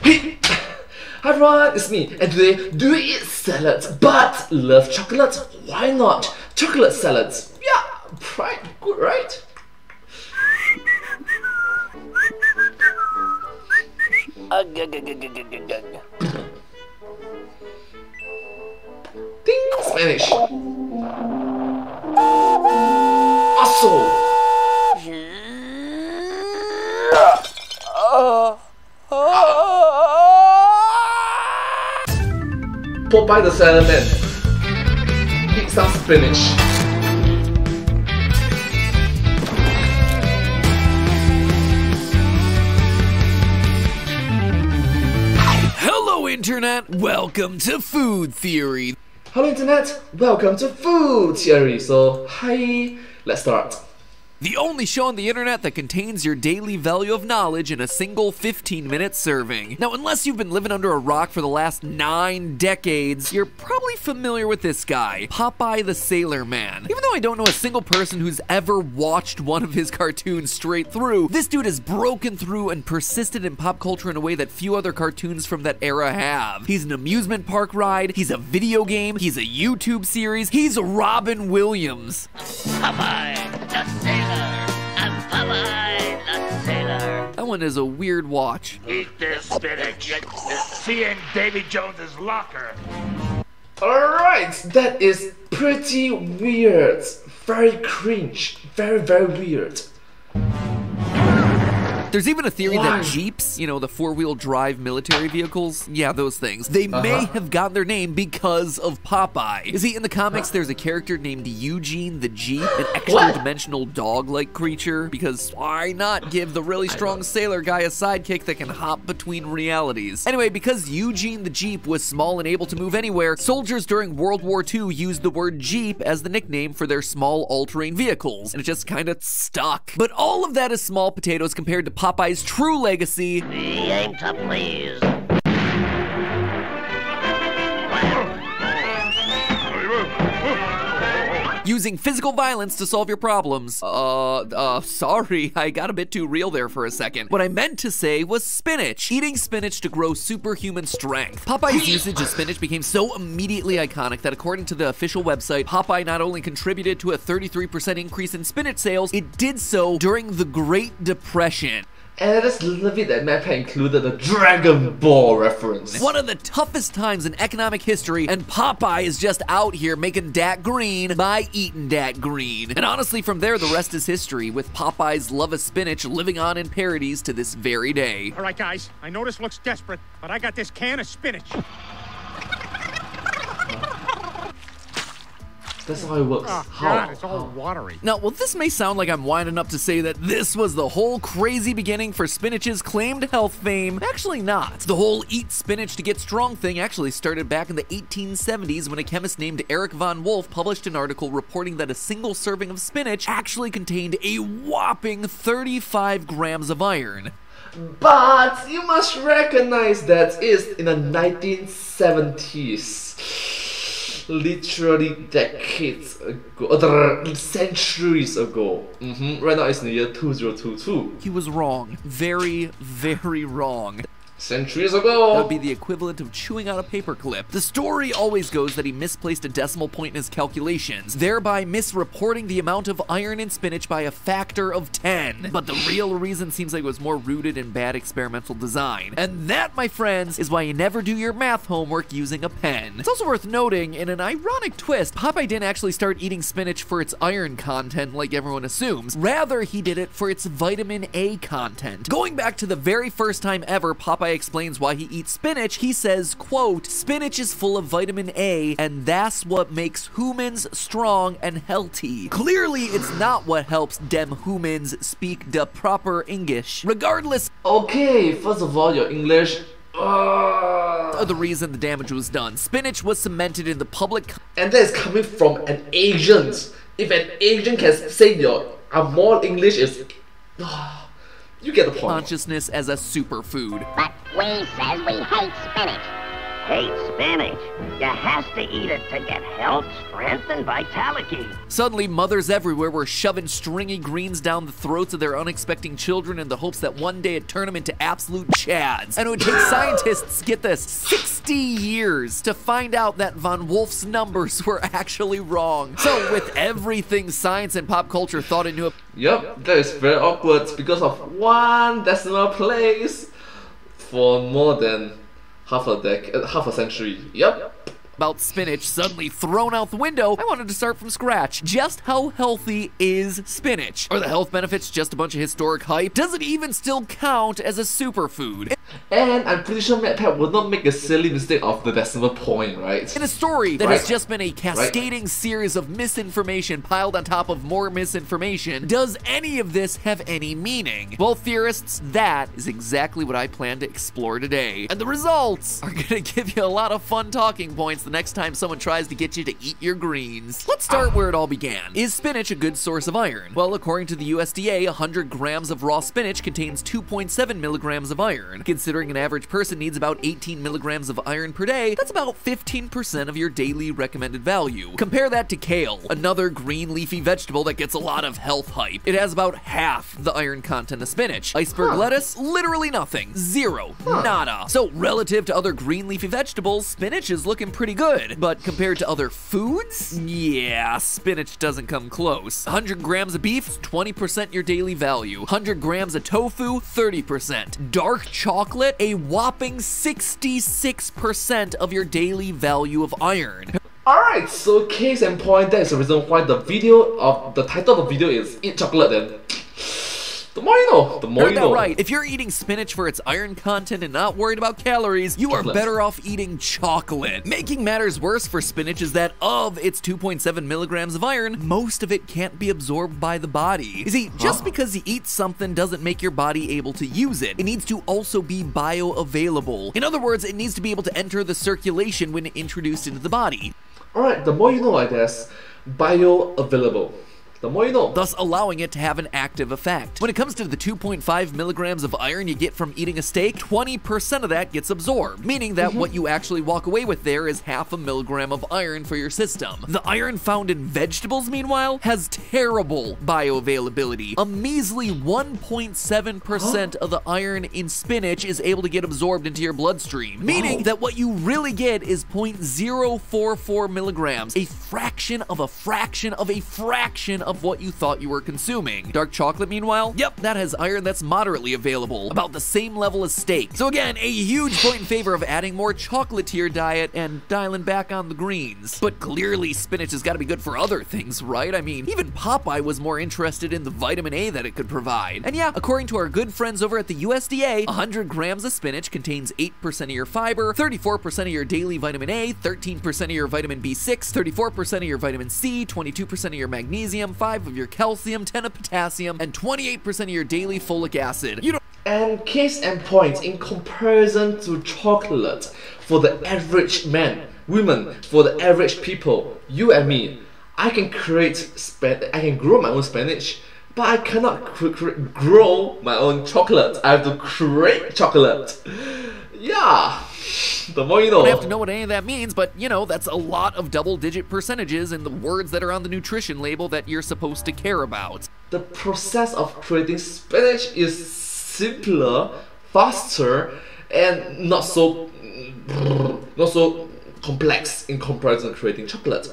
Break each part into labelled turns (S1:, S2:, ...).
S1: Hey! Hi everyone, it's me, and today, do you eat salads but love chocolate? Why not? Chocolate salads. Yeah, right, good, right? Ding, Spanish. Also. Popeye the Salad Man. Eat some spinach.
S2: Hello Internet, welcome to Food Theory.
S1: Hello Internet, welcome to Food Theory. So, hi, let's start.
S2: The only show on the internet that contains your daily value of knowledge in a single 15-minute serving. Now, unless you've been living under a rock for the last 9 decades, you're probably familiar with this guy, Popeye the Sailor Man. Even though I don't know a single person who's ever watched one of his cartoons straight through, this dude has broken through and persisted in pop culture in a way that few other cartoons from that era have. He's an amusement park ride, he's a video game, he's a YouTube series, he's Robin Williams.
S3: Popeye the Sailor. I'm Popeye the Sailor.
S2: That one is a weird watch.
S3: Eat this spinach. See you in Davy Jones's locker.
S1: Alright, that is pretty weird. Very cringe. Very, very weird.
S2: There's even a theory
S1: Why?
S2: that Jeeps, you know, the four-wheel drive military vehicles, yeah, those things, they may have gotten their name because of Popeye. You see, in the comics, there's a character named Eugene the Jeep, an extra-dimensional dog-like creature, because why not give the really strong sailor guy a sidekick that can hop between realities? Anyway, because Eugene the Jeep was small and able to move anywhere, soldiers during World War II used the word Jeep as the nickname for their small all-terrain vehicles, and it just kind of stuck. But all of that is small potatoes compared to Popeye's true legacy.
S3: We aim to please.
S2: Using physical violence to solve your problems. Sorry, I got a bit too real there for a second. What I meant to say was spinach. Eating spinach to grow superhuman strength. Popeye's usage of spinach became so immediately iconic that according to the official website, Popeye not only contributed to a 33% increase in spinach sales, it did so during the Great Depression.
S1: And I just love it that Mappa included the Dragon Ball reference.
S2: One of the toughest times in economic history, and Popeye is just out here making dat green by eating dat green. And honestly, from there, the rest is history, with Popeye's love of spinach living on in parodies to this very day.
S4: All right, guys, I know this looks desperate, but I got this can of spinach.
S1: That's how it works.
S4: Oh,
S1: How?
S4: God, it's all watery.
S2: Now, well, this may sound like I'm winding up to say that this was the whole crazy beginning for spinach's claimed health fame. Actually not. The whole eat spinach to get strong thing actually started back in the 1870s when a chemist named Eric von Wolf published an article reporting that a single serving of spinach actually contained a whopping 35 grams of iron.
S1: But you must recognize that it's in the 1970s. Literally decades ago, centuries ago. Right now it's in the year 2022.
S2: He was wrong. Very, very wrong.
S1: Centuries ago.
S2: That would be the equivalent of chewing out a paperclip. The story always goes that he misplaced a decimal point in his calculations, thereby misreporting the amount of iron in spinach by a factor of 10. But the real reason seems like it was more rooted in bad experimental design. And that, my friends, is why you never do your math homework using a pen. It's also worth noting, in an ironic twist, Popeye didn't actually start eating spinach for its iron content like everyone assumes. Rather, he did it for its vitamin A content. Going back to the very first time ever Popeye explains why he eats spinach, he says, quote, "Spinach is full of vitamin A, and that's what makes humans strong and healthy." Clearly, it's not what helps dem humans speak the proper English. Regardless
S1: Okay, first of all, your English.
S2: of the reason the damage was done, spinach was cemented in the public
S1: And that is coming from an Asian. If an Asian can say your more English is. You get the point.
S2: consciousness as a superfood.
S5: But we says we hate spinach. hate spinach. You has to eat it to get health, strength, and vitality.
S2: Suddenly, mothers everywhere were shoving stringy greens down the throats of their unexpecting children in the hopes that one day it'd turn them into absolute chads. And it would take scientists, get this, 60 years to find out that von Wolf's numbers were actually wrong. So with everything science and pop culture thought into it.
S1: Yep, that is very awkward because of one decimal place for more than half a century. Yep.
S2: About spinach suddenly thrown out the window, I wanted to start from scratch. Just how healthy is spinach? Are the health benefits just a bunch of historic hype? Does it even still count as a superfood?
S1: And I'm pretty sure MatPat would not make a silly mistake of the decimal point, right?
S2: In a story that has just been a cascading series of misinformation piled on top of more misinformation, does any of this have any meaning? Well, theorists, that is exactly what I plan to explore today. And the results are gonna give you a lot of fun talking points the next time someone tries to get you to eat your greens. Let's start where it all began. Is spinach a good source of iron? Well, according to the USDA, 100 grams of raw spinach contains 2.7 milligrams of iron. Considering an average person needs about 18 milligrams of iron per day, that's about 15% of your daily recommended value. Compare that to kale, another green leafy vegetable that gets a lot of health hype. It has about half the iron content of spinach. Iceberg lettuce, literally nothing. Zero. Nada. So relative to other green leafy vegetables, spinach is looking pretty good. But compared to other foods, yeah, spinach doesn't come close. 100 grams of beef, 20% your daily value. 100 grams of tofu, 30%. Dark chocolate, a whopping 66% of your daily value of iron.
S1: Alright, so case in point, that is the reason why the title of the video is Eat Chocolate then. The more you know, the more you know.
S2: Right. If you're eating spinach for its iron content and not worried about calories, you are better off eating chocolate. Making matters worse for spinach is that of its 2.7 milligrams of iron, most of it can't be absorbed by the body. You see, just because you eat something doesn't make your body able to use it. It needs to also be bioavailable. In other words, it needs to be able to enter the circulation when introduced into the body.
S1: Alright, the more you know, I guess. Bioavailable. The more you know.
S2: Thus allowing it to have an active effect. When it comes to the 2.5 milligrams of iron you get from eating a steak, 20% of that gets absorbed, meaning that what you actually walk away with there is half a milligram of iron for your system. The iron found in vegetables, meanwhile, has terrible bioavailability. A measly 1.7% of the iron in spinach is able to get absorbed into your bloodstream, meaning that what you really get is 0.044 milligrams, a fraction of a fraction of a fraction of what you thought you were consuming. Dark chocolate, meanwhile, yep, that has iron that's moderately available, about the same level as steak. So again, a huge point in favor of adding more chocolate to your diet and dialing back on the greens. But clearly spinach has got to be good for other things, right? I mean, even Popeye was more interested in the vitamin A that it could provide. And yeah, according to our good friends over at the USDA, 100 grams of spinach contains 8% of your fiber, 34% of your daily vitamin A, 13% of your vitamin B6, 34% of your vitamin C, 22% of your magnesium, 5 of your calcium, 10 of potassium, and 28% of your daily folic acid.
S1: And case in point, in comparison to chocolate, for the average man, women, for the average people, you and me, I can grow my own spinach, but I cannot grow my own chocolate. I have to create chocolate. Yeah. The more you know.
S2: I don't have to know what any of that means, but you know, that's a lot of double-digit percentages in the words that are on the nutrition label that you're supposed to care about.
S1: The process of creating spinach is simpler, faster, and not so complex in comparison to creating chocolate.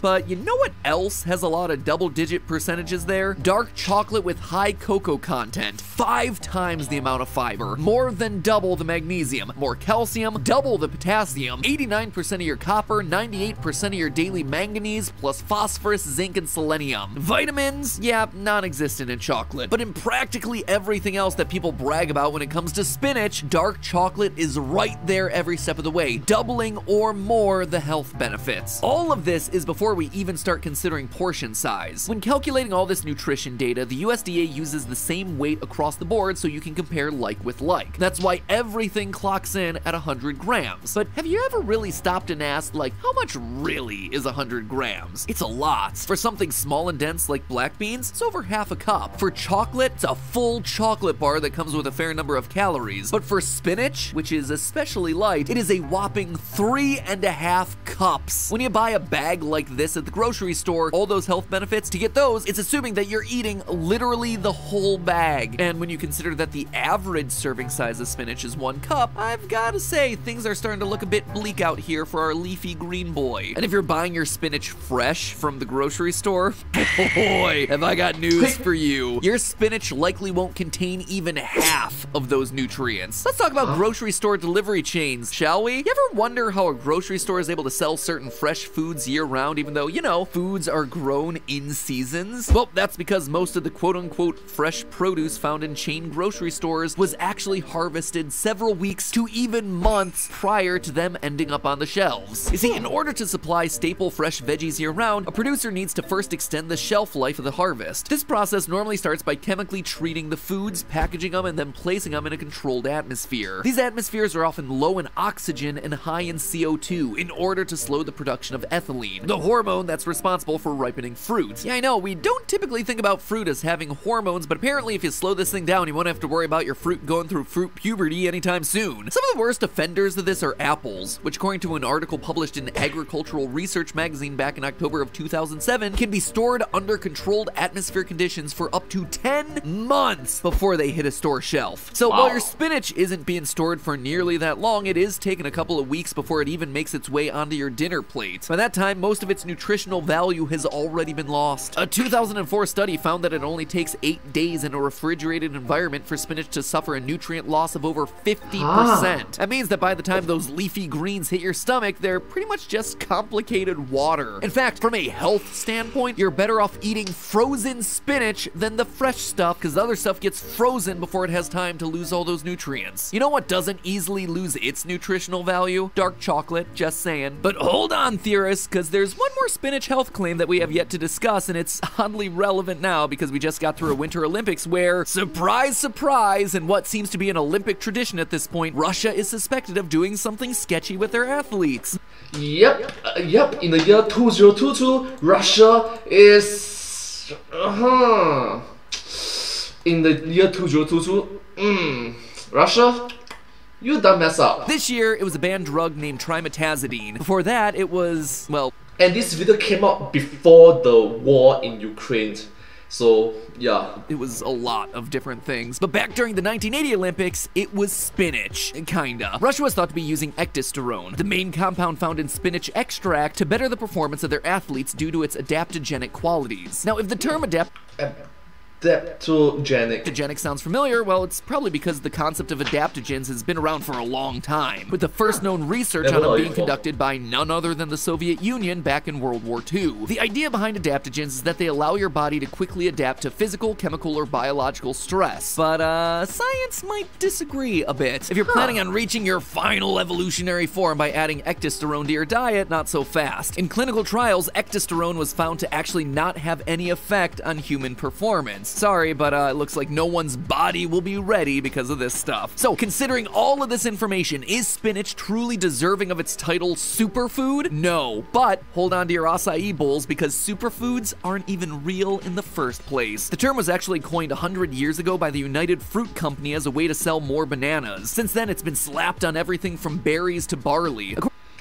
S2: But you know what else has a lot of double-digit percentages there? Dark chocolate with high cocoa content. 5 times the amount of fiber, more than double the magnesium, more calcium, double the potassium, 89% of your copper, 98% of your daily manganese, plus phosphorus, zinc, and selenium. Vitamins, yeah, non-existent in chocolate. But in practically everything else that people brag about when it comes to spinach, dark chocolate is right there every step of the way, doubling or more the health benefits. All of this is before before we even start considering portion size. When calculating all this nutrition data, the USDA uses the same weight across the board so you can compare like with like. That's why everything clocks in at 100 grams. But have you ever really stopped and asked, like, how much really is 100 grams? It's a lot. For something small and dense like black beans, it's over half a cup. For chocolate, it's a full chocolate bar that comes with a fair number of calories. But for spinach, which is especially light, it is a whopping 3.5 cups. When you buy a bag like this at the grocery store, all those health benefits, to get those, it's assuming that you're eating literally the whole bag. And when you consider that the average serving size of spinach is 1 cup, I've gotta say, things are starting to look a bit bleak out here for our leafy green boy. And if you're buying your spinach fresh from the grocery store, boy, have I got news for you. Your spinach likely won't contain even half of those nutrients. Let's talk about grocery store delivery chains, shall we? You ever wonder how a grocery store is able to sell certain fresh foods year-round, even though, you know, foods are grown in seasons? Well, that's because most of the quote-unquote fresh produce found in chain grocery stores was actually harvested several weeks to even months prior to them ending up on the shelves. You see, in order to supply staple fresh veggies year-round, a producer needs to first extend the shelf life of the harvest. This process normally starts by chemically treating the foods, packaging them, and then placing them in a controlled atmosphere. These atmospheres are often low in oxygen and high in CO2 in order to slow the production of ethylene, the hormone that's responsible for ripening fruit. Yeah, I know, we don't typically think about fruit as having hormones, but apparently if you slow this thing down, you won't have to worry about your fruit going through fruit puberty anytime soon. Some of the worst offenders of this are apples, which according to an article published in Agricultural Research magazine back in October of 2007, can be stored under controlled atmosphere conditions for up to 10 months before they hit a store shelf. So while your spinach isn't being stored for nearly that long, it is taking a couple of weeks before it even makes its way onto your dinner plate. By that time, most of its nutritional value has already been lost. A 2004 study found that it only takes 8 days in a refrigerated environment for spinach to suffer a nutrient loss of over 50%. That means that by the time those leafy greens hit your stomach, they're pretty much just complicated water. In fact, from a health standpoint, you're better off eating frozen spinach than the fresh stuff, because the other stuff gets frozen before it has time to lose all those nutrients. You know what doesn't easily lose its nutritional value? Dark chocolate, just saying. But hold on, theorists, because there's one more spinach health claim that we have yet to discuss, and it's oddly relevant now because we just got through a Winter Olympics where, surprise, surprise, in what seems to be an Olympic tradition at this point, Russia is suspected of doing something sketchy with their athletes.
S1: Yep. In the year 2022, Russia is... In the year 2022, Russia, you done mess up.
S2: This year, it was a banned drug named trimetazidine. Before that, it was, well...
S1: And this video came out before the war in Ukraine. So, yeah.
S2: It was a lot of different things. But back during the 1980 Olympics, it was spinach. Kinda. Russia was thought to be using ectosterone, the main compound found in spinach extract, to better the performance of their athletes due to its adaptogenic qualities. Now, if the term Adaptogenic sounds familiar, well, it's probably because the concept of adaptogens has been around for a long time, with the first known research on them being conducted by none other than the Soviet Union back in World War II. The idea behind adaptogens is that they allow your body to quickly adapt to physical, chemical, or biological stress. But, science might disagree a bit. If you're planning on reaching your final evolutionary form by adding ectosterone to your diet, not so fast. In clinical trials, ectosterone was found to actually not have any effect on human performance. Sorry, but it looks like no one's body will be ready because of this stuff. So, considering all of this information, is spinach truly deserving of its title superfood? No, but hold on to your acai bowls because superfoods aren't even real in the first place. The term was actually coined 100 years ago by the United Fruit Company as a way to sell more bananas. Since then, it's been slapped on everything from berries to barley.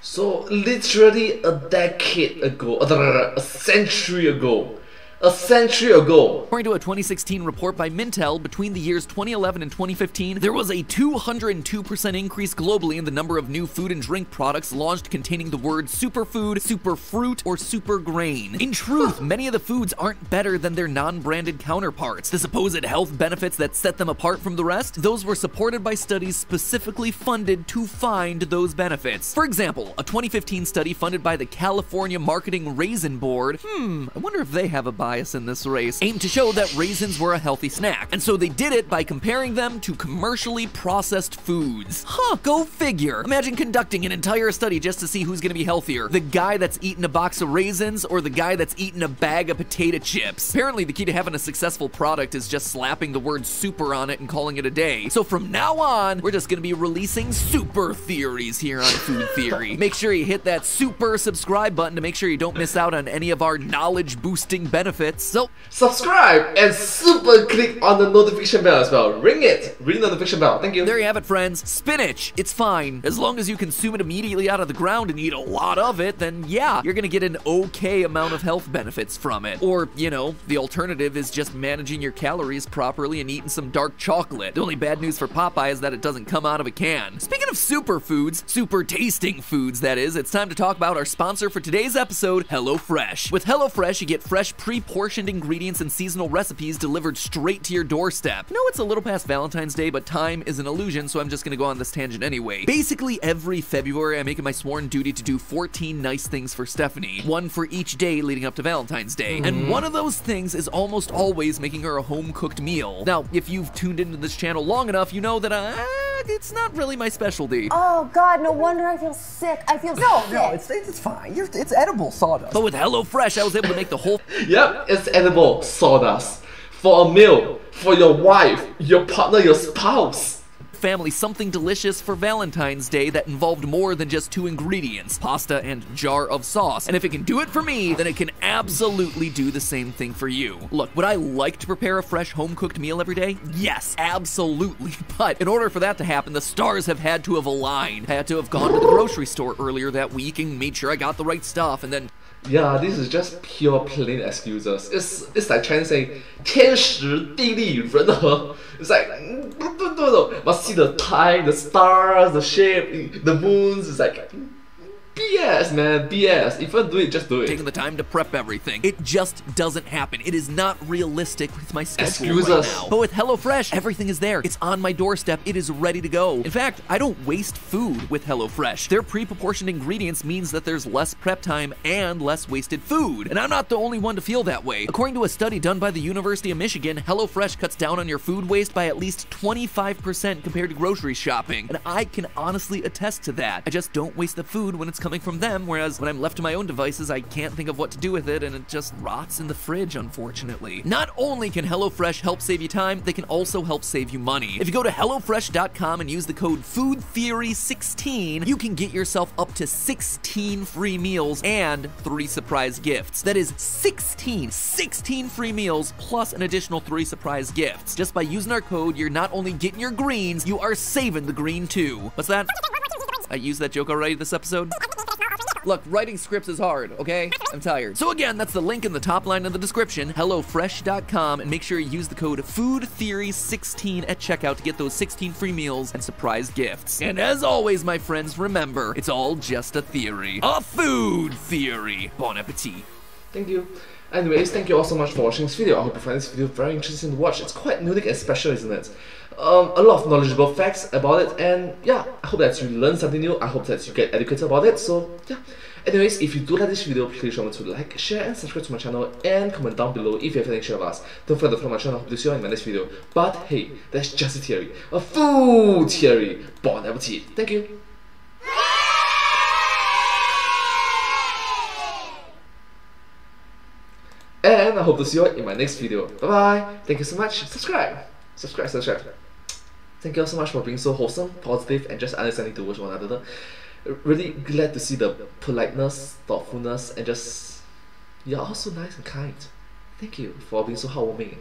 S1: So, literally a decade ago, a century ago. According
S2: to a 2016 report by Mintel, between the years 2011 and 2015, there was a 202% increase globally in the number of new food and drink products launched containing the word superfood, superfruit, or supergrain. In truth, many of the foods aren't better than their non-branded counterparts. The supposed health benefits that set them apart from the rest, those were supported by studies specifically funded to find those benefits. For example, a 2015 study funded by the California Marketing Raisin Board, I wonder if they have a bias. bias in this race, aimed to show that raisins were a healthy snack. And so they did it by comparing them to commercially processed foods. Huh, go figure. Imagine conducting an entire study just to see who's gonna be healthier. The guy that's eating a box of raisins or the guy that's eating a bag of potato chips. Apparently the key to having a successful product is just slapping the word super on it and calling it a day. So from now on, we're just gonna be releasing super theories here on Food Theory. Make sure you hit that super subscribe button to make sure you don't miss out on any of our knowledge boosting benefits. So
S1: subscribe and super click on the notification bell as well. Ring it, ring the notification bell. Thank you.
S2: There you have it, friends. Spinach, it's fine. As long as you consume it immediately out of the ground and eat a lot of it, then yeah, you're gonna get an okay amount of health benefits from it. Or, you know, the alternative is just managing your calories properly and eating some dark chocolate. The only bad news for Popeye is that it doesn't come out of a can. Speaking of superfoods, super tasting foods that is, it's time to talk about our sponsor for today's episode, HelloFresh. With HelloFresh, you get fresh, pre-portioned ingredients and seasonal recipes delivered straight to your doorstep. I know it's a little past Valentine's Day, but time is an illusion, so I'm just gonna go on this tangent anyway. Basically, every February, I make it my sworn duty to do 14 nice things for Stephanie. One for each day leading up to Valentine's Day. And one of those things is almost always making her a home-cooked meal. Now, if you've tuned into this channel long enough, you know that it's not really my specialty.
S6: Oh God, no wonder I feel sick. I feel so sick.
S7: No, it's fine. It's edible sawdust.
S2: But with HelloFresh, I was able to make the whole
S1: Yep, it's edible sawdust. For a meal, for your wife, your partner, your spouse.
S2: family something delicious for Valentine's Day that involved more than just 2 ingredients, pasta and jar of sauce. And if it can do it for me, then it can absolutely do the same thing for you. Look, would I like to prepare a fresh home-cooked meal every day? Yes, absolutely. But in order for that to happen, the stars have had to have aligned. I had to have gone to the grocery store earlier that week and made sure I got the right stuff, and then
S1: Yeah, this is just pure plain excuses. It's like trying to say 天时地利人和. It's like no. Must see the time, the stars, the shape, the moons. It's like BS, man, BS. If you do it, just do it.
S2: taking the time to prep everything. It just doesn't happen. It is not realistic with my schedule
S1: Excuse
S2: right
S1: us.
S2: now. But with HelloFresh, everything is there. It's on my doorstep. It is ready to go. In fact, I don't waste food with HelloFresh. Their pre-proportioned ingredients means that there's less prep time and less wasted food. And I'm not the only one to feel that way. According to a study done by the University of Michigan, HelloFresh cuts down on your food waste by at least 25% compared to grocery shopping. And I can honestly attest to that. I just don't waste the food when it's coming from them, whereas when I'm left to my own devices, I can't think of what to do with it, and it just rots in the fridge, unfortunately. Not only can HelloFresh help save you time, they can also help save you money. If you go to HelloFresh.com and use the code FOODTHEORY16, you can get yourself up to 16 free meals and 3 surprise gifts. That is 16 free meals plus an additional 3 surprise gifts. Just by using our code, you're not only getting your greens, you are saving the green too. What's that? I used that joke already this episode? Look, writing scripts is hard, okay? I'm tired. So again, that's the link in the top line of the description, HelloFresh.com, and make sure you use the code FOODTHEORY16 at checkout to get those 16 free meals and surprise gifts. And as always, my friends, remember, it's all just a theory. A food theory. Bon appetit.
S1: Thank you. Anyways, thank you all so much for watching this video. I hope you find this video very interesting to watch. It's quite unique and special, isn't it? A lot of knowledgeable facts about it, and yeah, I hope that you learn something new. I hope that you get educated about it. So yeah. Anyways, if you do like this video, please remember to like, share, and subscribe to my channel, and comment down below if you have anything to share with us. Don't forget to follow my channel. Hope to see you in my next video. But hey, that's just a theory, a food theory. Bon appetit. Thank you. And I hope to see you in my next video. Bye bye. Thank you so much. Subscribe. Thank you all so much for being so wholesome, positive, and just understanding towards one another. Really glad to see the politeness, thoughtfulness, and just you're all so nice and kind. Thank you for being so heartwarming.